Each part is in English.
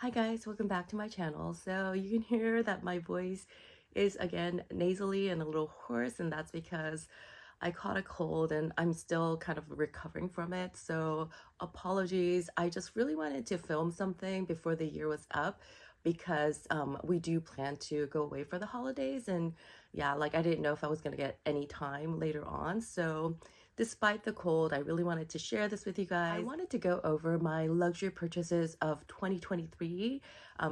Hi guys, welcome back to my channel. So you can hear that my voice is again nasally and a little hoarse, and that's because I caught a cold and I'm still kind of recovering from it. So apologies. I just really wanted to film something before the year was up because we do plan to go away for the holidays, and yeah, like I didn't know if I was gonna get any time later on. So despite the cold, I really wanted to share this with you guys. I wanted to go over my luxury purchases of 2023,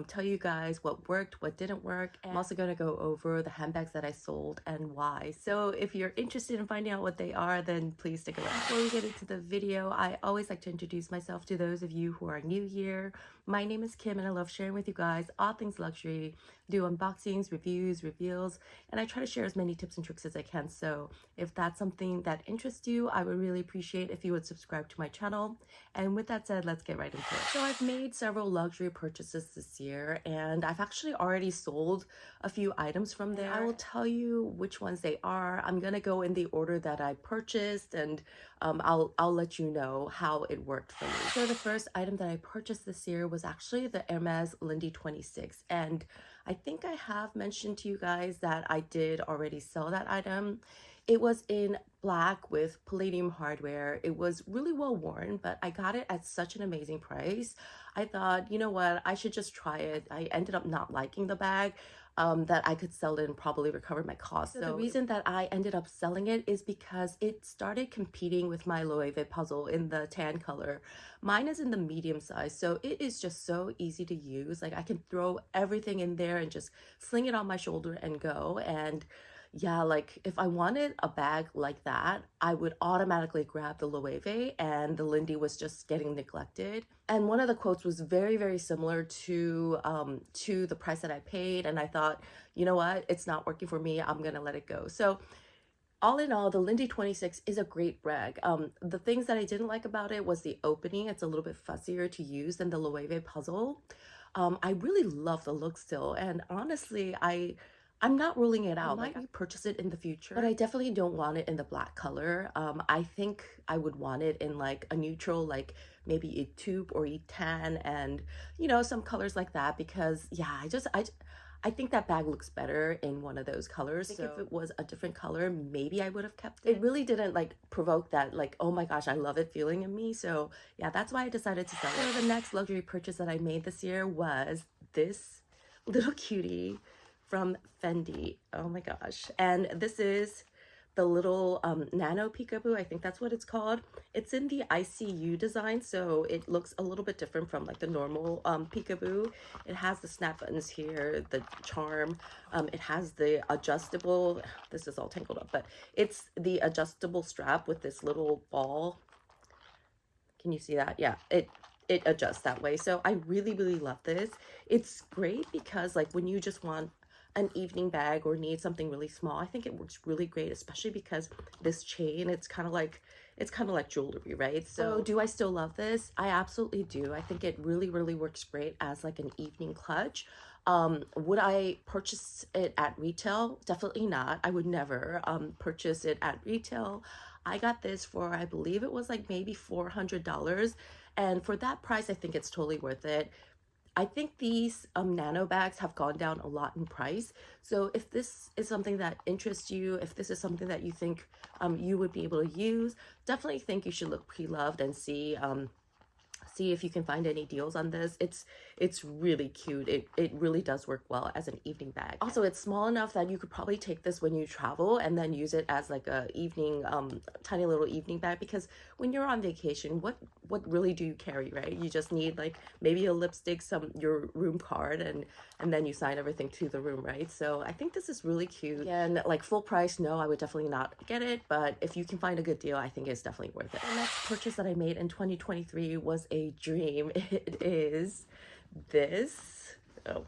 tell you guys what worked, what didn't work. And I'm also going to go over the handbags that I sold and why. So if you're interested in finding out what they are, then please stick around. Before we get into the video, I always like to introduce myself to those of you who are new here. My name is Kim and I love sharing with you guys all things luxury, do unboxings, reviews, reveals, and I try to share as many tips and tricks as I can. So if that's something that interests you, I would really appreciate if you would subscribe to my channel. And with that said, let's get right into it. So I've made several luxury purchases this year, and I've actually already sold a few items from there. I will tell you which ones they are. I'm gonna go in the order that I purchased, and I'll let you know how it worked for me. So the first item that I purchased this year was actually the Hermes Lindy 26, and I think I have mentioned to you guys that I did already sell that item. It was in black with palladium hardware. It was really well worn, but I got it at such an amazing price. I thought, you know what, I should just try it. I ended up not liking the bag, that I could sell it and probably recover my costs. So the reason that I ended up selling it is because it started competing with my Loewe puzzle in the tan color. Mine is in the medium size, so it is just so easy to use. Like I can throw everything in there and just sling it on my shoulder and go. And yeah, like if I wanted a bag like that, I would automatically grab the Loewe, and the Lindy was just getting neglected. And one of the quotes was very, very similar to the price that I paid, and I thought, you know what, it's not working for me. I'm gonna let it go. So all in all, the Lindy 26 is a great bag. The things that I didn't like about it was the opening. It's a little bit fussier to use than the Loewe puzzle. I really love the look still, and honestly, I'm not ruling it out. I might repurchase it in the future, but I definitely don't want it in the black color. I think I would want it in like a neutral, like maybe a taupe or a tan, and you know, some colors like that, because yeah, I think that bag looks better in one of those colors. I think if it was a different color, maybe I would have kept it. It really didn't like provoke that like, oh my gosh, I love it feeling in me. So yeah, that's why I decided to sell it. So the next luxury purchase that I made this year was this little cutie from Fendi. Oh my gosh. And this is the little Nano peekaboo. I think that's what it's called. It's in the ICU design, so it looks a little bit different from like the normal peekaboo. It has the snap buttons here, the charm. It has the adjustable, this is all tangled up, but it's the adjustable strap with this little ball. Can you see that? Yeah, it adjusts that way. So I really, really love this. It's great because like when you just want an evening bag or need something really small, I think it works really great, especially because this chain, it's kind of like jewelry, right? So do I still love this? I absolutely do. I think it really, really works great as like an evening clutch. Would I purchase it at retail? Definitely not. I would never purchase it at retail. I got this for, I believe it was like maybe $400, and for that price I think it's totally worth it. I think these nano bags have gone down a lot in price. So if this is something that interests you, if this is something that you think you would be able to use, definitely think you should look pre-loved and see if you can find any deals on this. It's really cute. It really does work well as an evening bag. Also, it's small enough that you could probably take this when you travel and then use it as like a evening tiny little evening bag, because when you're on vacation, what really do you carry, right? You just need like maybe a lipstick, your room card, and then you sign everything to the room, right? So I think this is really cute. And like full price, no, I would definitely not get it, but if you can find a good deal, I think it's definitely worth it. The next purchase that I made in 2023 was a dream. It is this, oh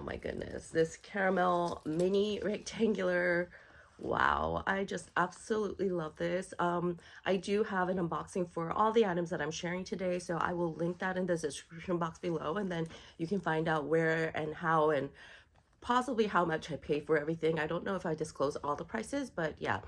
my goodness, this caramel mini rectangular. Wow, I just absolutely love this. I do have an unboxing for all the items that I'm sharing today, so I will link that in the description box below, and then you can find out where and how and possibly how much I paid for everything. I don't know if I disclose all the prices, but yeah,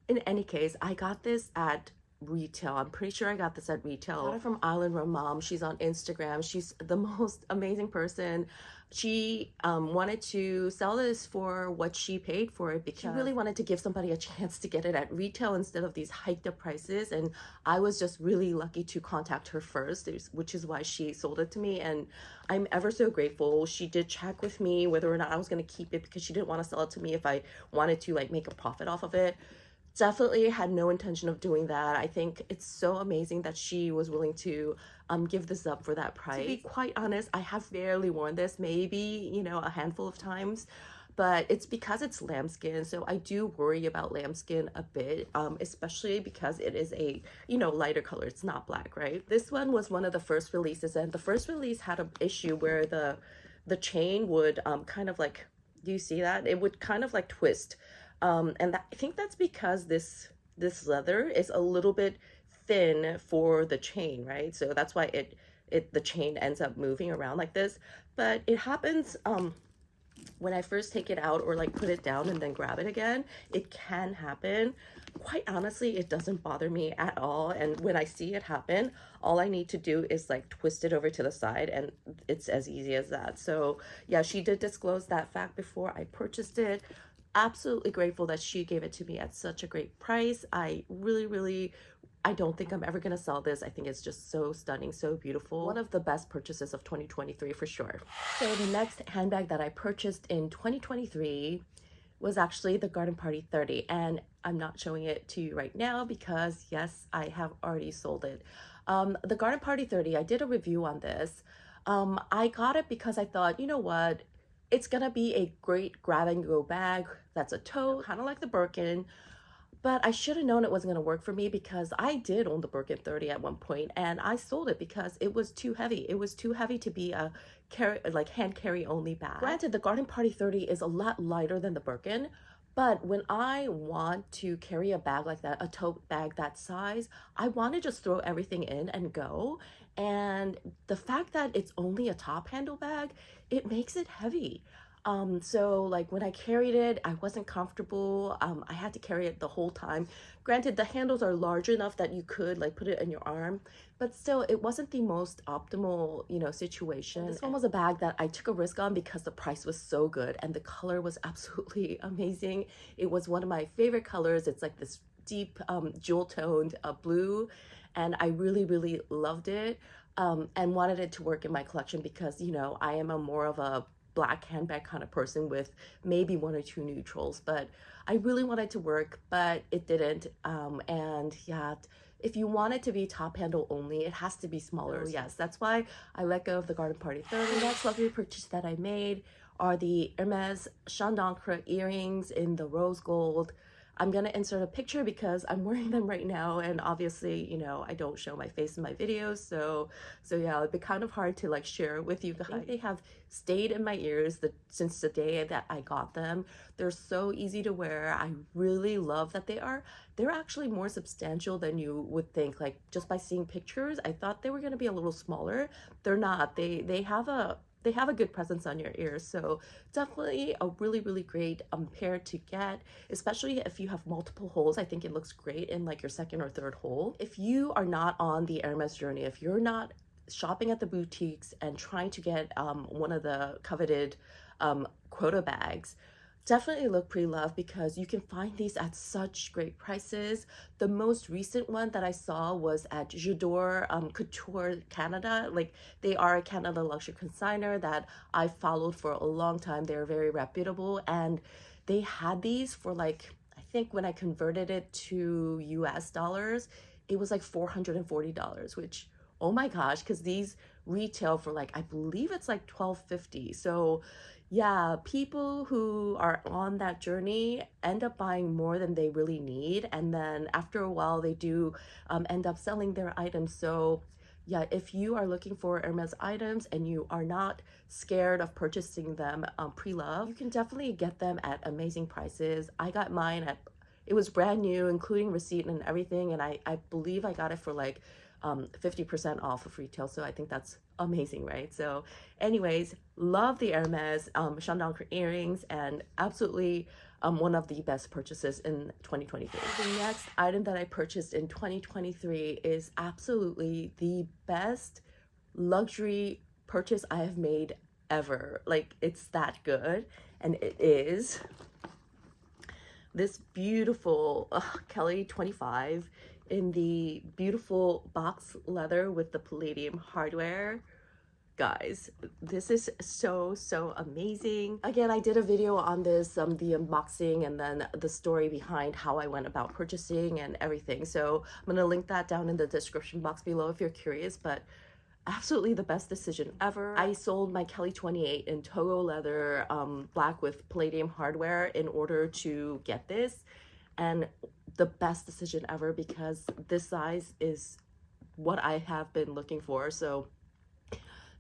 in any case, I got this at retail. I'm pretty sure I got this at retail. I got it from Island Run Mom. She's on Instagram. She's the most amazing person. She wanted to sell this for what she paid for it because she really wanted to give somebody a chance to get it at retail instead of these hiked up prices. And I was just really lucky to contact her first, which is why she sold it to me. And I'm ever so grateful. She did check with me whether or not I was going to keep it because she didn't want to sell it to me if I wanted to like make a profit off of it. Definitely had no intention of doing that. I think it's so amazing that she was willing to give this up for that price. To be quite honest, I have barely worn this, maybe, you know, a handful of times, but it's because it's lambskin. So I do worry about lambskin a bit, especially because it is a, you know, lighter color. It's not black, right? This one was one of the first releases, and the first release had an issue where the chain would kind of like, do you see that? It would kind of like twist. And I think that's because this leather is a little bit thin for the chain, right? So that's why the chain ends up moving around like this. But it happens when I first take it out or like put it down and then grab it again. It can happen. Quite honestly, it doesn't bother me at all. And when I see it happen, all I need to do is like twist it over to the side, and it's as easy as that. So yeah, she did disclose that fact before I purchased it. Absolutely grateful that she gave it to me at such a great price. I really, I don't think I'm ever gonna sell this. I think it's just so stunning, so beautiful. One of the best purchases of 2023 for sure. So the next handbag that I purchased in 2023 was actually the Garden Party 30, and I'm not showing it to you right now because yes, I have already sold it. The Garden Party 30, I did a review on this. I got it because I thought, you know what, it's gonna be a great grab and go bag that's a tote, kind of like the Birkin. But I should have known it wasn't going to work for me because I did own the Birkin 30 at one point and I sold it because it was too heavy. It was too heavy to be a like hand carry only bag. Granted, the Garden Party 30 is a lot lighter than the Birkin, but when I want to carry a bag like that, a tote bag that size, I want to just throw everything in and go. And the fact that it's only a top handle bag, it makes it heavy. So like when I carried it, I wasn't comfortable. I had to carry it the whole time. Granted, the handles are large enough that you could like put it in your arm, but still it wasn't the most optimal, you know, situation. This one was a bag that I took a risk on because the price was so good and the color was absolutely amazing. It was one of my favorite colors. It's like this deep jewel toned blue, and I really loved it, and wanted it to work in my collection because, you know, I am a more of a black handbag kind of person with maybe one or two neutrals, but I really wanted to work, but it didn't. And yeah, if you want it to be top handle only, it has to be smaller. Yes, that's why I let go of the Garden Party 30. The next luxury purchase that I made are the Hermes Champ d'Ancre earrings in the rose gold. I'm gonna insert a picture because I'm wearing them right now, and obviously, you know, I don't show my face in my videos, so yeah, it'd be kind of hard to like share with you guys. I think they have stayed in my ears since the day that I got them. They're so easy to wear. I really love that they're actually more substantial than you would think. Like just by seeing pictures, I thought they were gonna be a little smaller. They're not. They have a good presence on your ears, so definitely a really great pair to get, especially if you have multiple holes. I think it looks great in like your second or third hole. If you are not on the Hermes journey, if you're not shopping at the boutiques and trying to get one of the coveted quota bags, definitely look pre-loved because you can find these at such great prices. The most recent one that I saw was at J'adore Couture Canada. Like they are a Canada luxury consignor that I followed for a long time. They're very reputable, and they had these for like, I think when I converted it to US dollars, it was like $440, which, oh my gosh, because these retail for like, I believe it's like $12.50. So yeah, people who are on that journey end up buying more than they really need, and then after a while they do end up selling their items. So yeah, if you are looking for Hermes items and you are not scared of purchasing them pre-love, you can definitely get them at amazing prices. I got mine at, it was brand new, including receipt and everything, and I believe I got it for like 50% off of retail. So I think that's amazing, right? So anyways, love the Hermes Champ d'Ancre earrings, and absolutely one of the best purchases in 2023. The next item that I purchased in 2023 is absolutely the best luxury purchase I have made ever. Like, it's that good, and it is this beautiful Kelly 25 in the beautiful box leather with the palladium hardware. Guys, this is so amazing. Again, I did a video on this, the unboxing and then the story behind how I went about purchasing and everything, so I'm gonna link that down in the description box below if you're curious. But absolutely the best decision ever. I sold my Kelly 28 in Togo leather, black with palladium hardware in order to get this, and the best decision ever because this size is what I have been looking for. So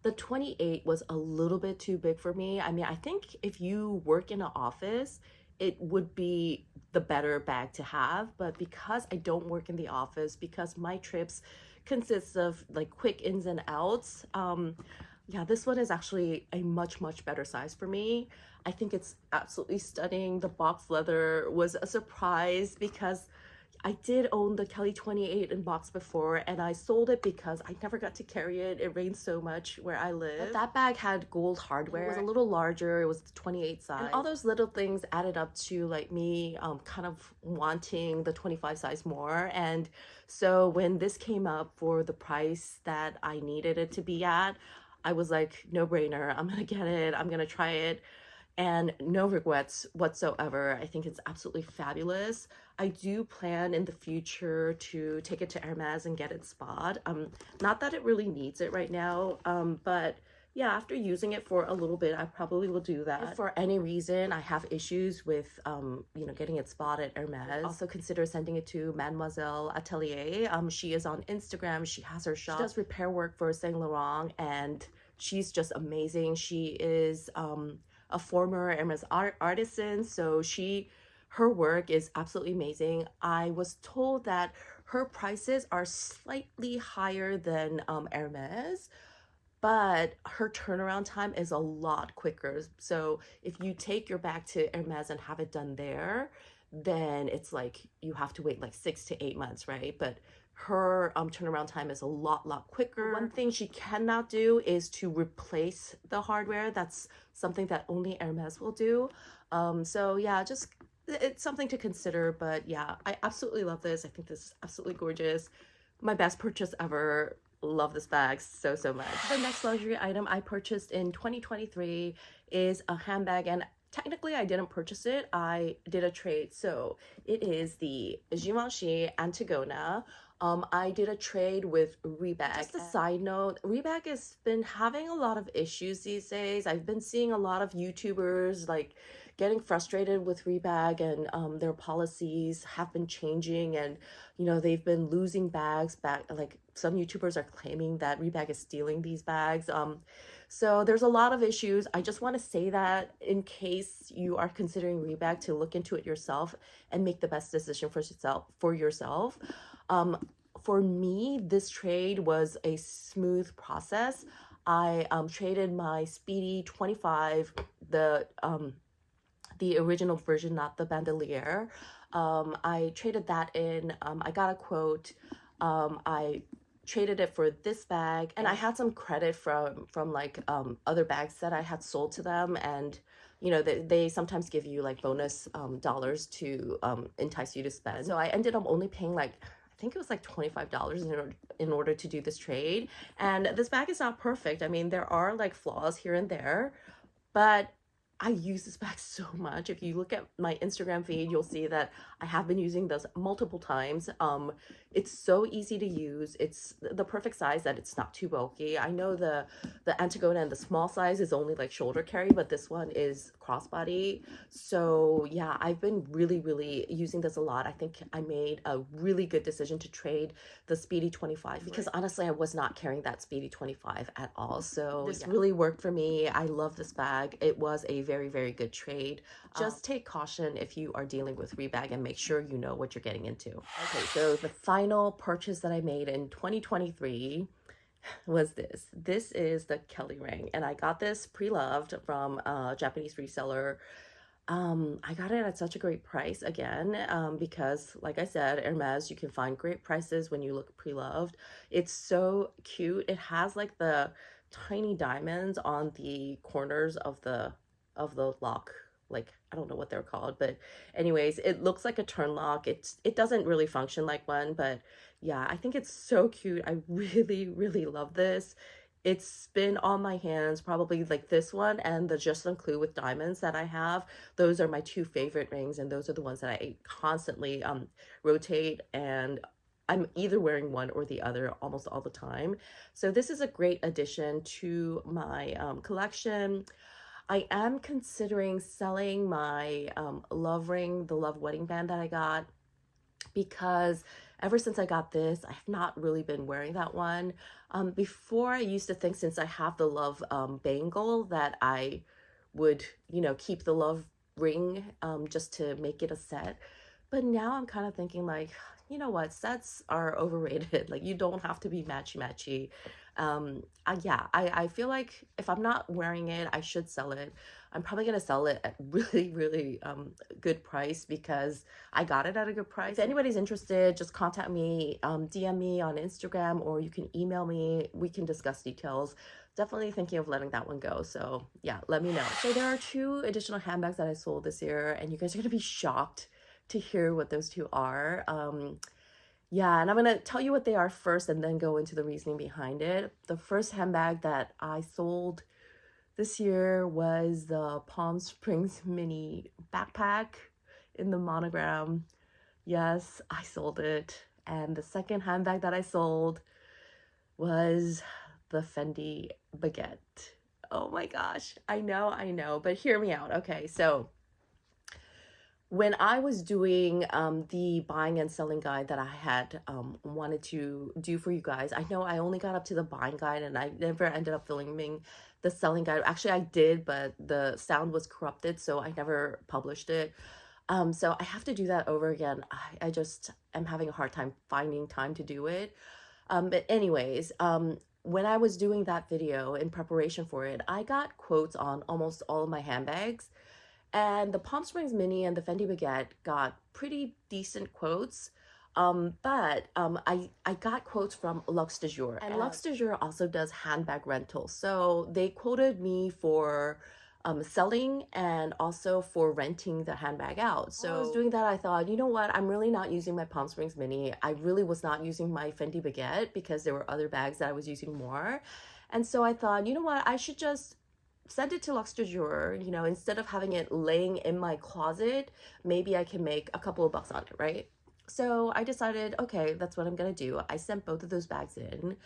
the 28 was a little bit too big for me. I mean, I think if you work in an office, it would be the better bag to have, but because I don't work in the office, because my trips consists of like quick ins and outs, yeah, this one is actually a much better size for me. I think it's absolutely stunning. The box leather was a surprise because I did own the Kelly 28 in box before, and I sold it because I never got to carry it. It rained so much where I live. But that bag had gold hardware. It was a little larger. It was the 28 size. And all those little things added up to like me kind of wanting the 25 size more. And so when this came up for the price that I needed it to be at, I was like, no brainer. I'm gonna get it. I'm gonna try it. And no regrets whatsoever. I think it's absolutely fabulous. I do plan in the future to take it to Hermes and get it spot. Not that it really needs it right now, but yeah, after using it for a little bit, I probably will do that. If for any reason I have issues with, you know, getting it spot at Hermes, also consider sending it to Mademoiselle Atelier. She is on Instagram. She has her shop. She does repair work for Saint Laurent, and she's just amazing. She is a former Hermes artisan, so her work is absolutely amazing. I was told that her prices are slightly higher than Hermes, but her turnaround time is a lot quicker. So if you take your bag to Hermes and have it done there, then it's like you have to wait like 6 to 8 months, right? But her turnaround time is a lot quicker. One thing she cannot do is to replace the hardware. That's something that only Hermes will do. So yeah, just it's something to consider. But yeah, I absolutely love this. I think this is absolutely gorgeous. My best purchase ever. Love this bag so much. The next luxury item I purchased in 2023 is a handbag, and technically I didn't purchase it, I did a trade. So it is the Givenchy Antigona. I did a trade with Reebok. Just a side note, Reebok has been having a lot of issues these days. I've been seeing a lot of YouTubers like getting frustrated with Reebok, and their policies have been changing, and you know, they've been losing bags back. Like some YouTubers are claiming that Reebok is stealing these bags. So there's a lot of issues. I just want to say that in case you are considering Reebok, to look into it yourself and make the best decision for yourself. For me, this trade was a smooth process. I traded my Speedy 25, the original version, not the bandolier. I traded that in. I got a quote. I traded it for this bag, and I had some credit from like other bags that I had sold to them, and you know, they sometimes give you like bonus dollars to entice you to spend. So I ended up only paying like, I think it was like $25 in order to do this trade. And this bag is not perfect. I mean, there are like flaws here and there, but I use this bag so much. If you look at my Instagram feed, you'll see that I have been using this multiple times. It's so easy to use. It's the perfect size that it's not too bulky. I know the Antigona and the small size is only like shoulder carry, but this one is crossbody. So yeah, I've been really using this a lot. I think I made a really good decision to trade the Speedy 25 because honestly, I was not carrying that Speedy 25 at all. So this really worked for me. I love this bag. It was a very good trade. Just take caution if you are dealing with Reebok and make sure you know what you're getting into. Okay, so the final purchase that I made in 2023 was this. This is the Kelly ring, and I got this pre-loved from a Japanese reseller. I got it at such a great price again, because like I said, Hermes, you can find great prices when you look pre-loved. It's so cute. It has like the tiny diamonds on the corners of the lock. Like I don't know what they're called, but anyways, it looks like a turn lock. It doesn't really function like one, but yeah, I think it's so cute. I really, really love this. It's been on my hands probably like this one and the Just Un Clue with diamonds that I have. Those are my two favorite rings, and those are the ones that I constantly rotate, and I'm either wearing one or the other almost all the time. So this is a great addition to my collection. I am considering selling my love ring, the love wedding band that I got, because ever since I got this, I have not really been wearing that one. Before I used to think, since I have the love bangle, that I would, keep the love ring just to make it a set. But now I'm kind of thinking like, you know what, sets are overrated. Like you don't have to be matchy matchy. Yeah, I feel like if I'm not wearing it, I should sell it. I'm probably gonna sell it at really, really good price because I got it at a good price. If anybody's interested, just contact me, DM me on Instagram, or you can email me. We can discuss details. Definitely thinking of letting that one go. So yeah, let me know. So there are two additional handbags that I sold this year, and you guys are gonna be shocked to hear what those two are. Yeah, and I'm gonna tell you what they are first and then go into the reasoning behind it. The first handbag that I sold this year was the Palm Springs mini backpack in the monogram. Yes, I sold it. And the second handbag that I sold was the Fendi Baguette. Oh my gosh, I know, but hear me out. Okay, so when I was doing the buying and selling guide that I had wanted to do for you guys, I know I only got up to the buying guide and I never ended up filming the selling guide. Actually, I did, but the sound was corrupted, so I never published it. So I have to do that over again. I just am having a hard time finding time to do it. But anyways, when I was doing that video in preparation for it, I got quotes on almost all of my handbags. And the Palm Springs Mini and the Fendi Baguette got pretty decent quotes. I got quotes from Luxe de Jour. And Luxe de Jour also does handbag rentals. So they quoted me for selling and also for renting the handbag out. So I was doing that, I thought, you know what, I'm really not using my Palm Springs Mini. I really was not using my Fendi Baguette because there were other bags that I was using more. And so I thought, you know what, I should just send it to Luxe de Jour, instead of having it laying in my closet, maybe I can make a couple of bucks on it, right? So I decided, okay, that's what I'm gonna do. I sent both of those bags in,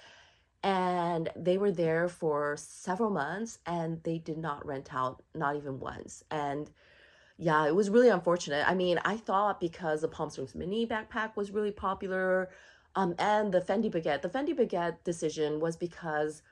and they were there for several months and they did not rent out, not even once. And yeah, it was really unfortunate. I mean, I thought because the Palm Springs Mini backpack was really popular, and the Fendi Baguette decision was because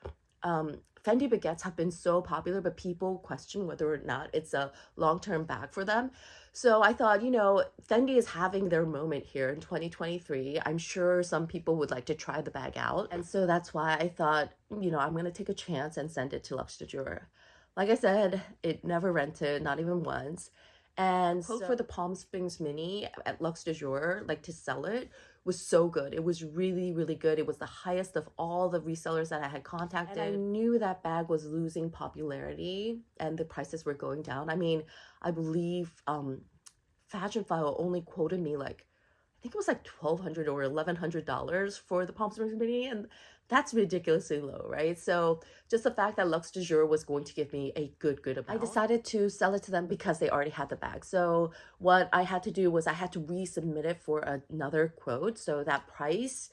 Fendi Baguettes have been so popular, but people question whether or not it's a long-term bag for them. So I thought, Fendi is having their moment here in 2023. I'm sure some people would like to try the bag out. And so that's why I thought, I'm going to take a chance and send it to Luxe de Jour. Like I said, it never rented, not even once. And so for the Palm Springs Mini at Luxe de Jour, like to sell it, was so good. It was really, really good. It was the highest of all the resellers that I had contacted. And I knew that bag was losing popularity and the prices were going down. I mean, I believe Fashion File only quoted me like, I think it was like $1,200 or $1,100 for the Palm Springs Mini, and that's ridiculously low, right? So just the fact that Luxe de Jour was going to give me a good amount, I decided to sell it to them because they already had the bag. So what I had to do was I had to resubmit it for another quote. So that price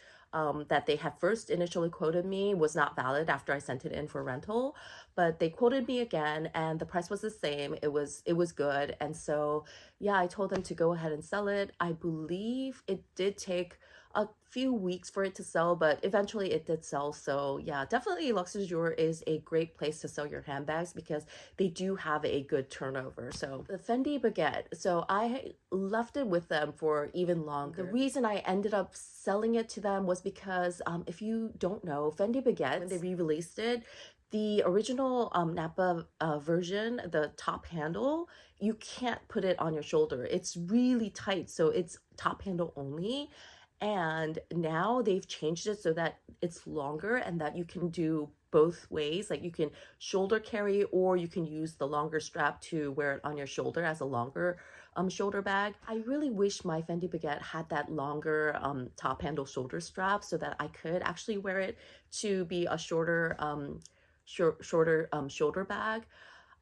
that they had first initially quoted me was not valid after I sent it in for rental, but they quoted me again and the price was the same. It was good. And so yeah, I told them to go ahead and sell it. I believe it did take a few weeks for it to sell, but eventually it did sell. So yeah, definitely Luxe de Jour is a great place to sell your handbags because they do have a good turnover. So the Fendi Baguette, so I left it with them for even longer. The reason I ended up selling it to them was because if you don't know, Fendi Baguette, when they re-released it, The original Napa version, the top handle, you can't put it on your shoulder. It's really tight, so it's top handle only. And now they've changed it so that it's longer and that you can do both ways. Like you can shoulder carry, or you can use the longer strap to wear it on your shoulder as a longer shoulder bag. I really wish my Fendi Baguette had that longer top handle shoulder strap so that I could actually wear it to be a shorter shorter shoulder bag.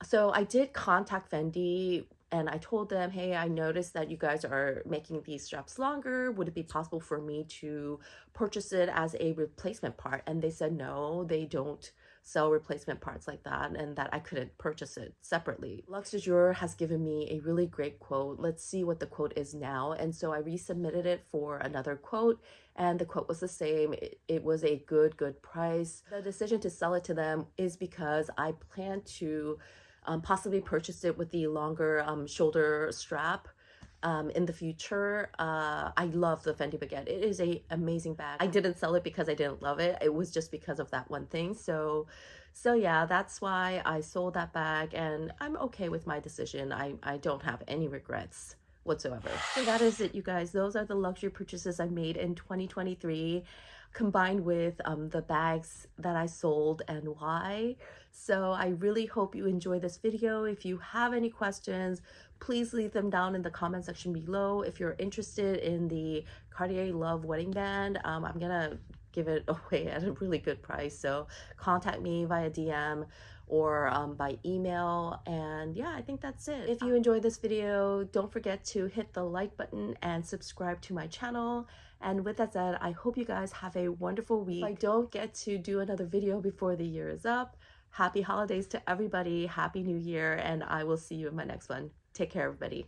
So I did contact Fendi and I told them, hey, I noticed that you guys are making these straps longer. Would it be possible for me to purchase it as a replacement part? And they said no, they don't sell replacement parts like that, and that I couldn't purchase it separately. Luxe du Jour has given me a really great quote. Let's see what the quote is now. And so I resubmitted it for another quote, and the quote was the same. It was a good price. The decision to sell it to them is because I plan to possibly purchase it with the longer shoulder strap in the future. I love the Fendi Baguette. It is a amazing bag. I didn't sell it because I didn't love it. It was just because of that one thing. So yeah, that's why I sold that bag, and I'm okay with my decision. I don't have any regrets whatsoever. So that is it, you guys. Those are the luxury purchases I made in 2023, combined with the bags that I sold and why. So I really hope you enjoy this video. If you have any questions, please leave them down in the comment section below. If you're interested in the Cartier Love wedding band, I'm gonna give it away at a really good price. So contact me via DM or by email. And yeah, I think that's it. If you enjoyed this video, don't forget to hit the like button and subscribe to my channel. And with that said, I hope you guys have a wonderful week. If I don't get to do another video before the year is up, happy holidays to everybody, happy new year, and I will see you in my next one. Take care, everybody.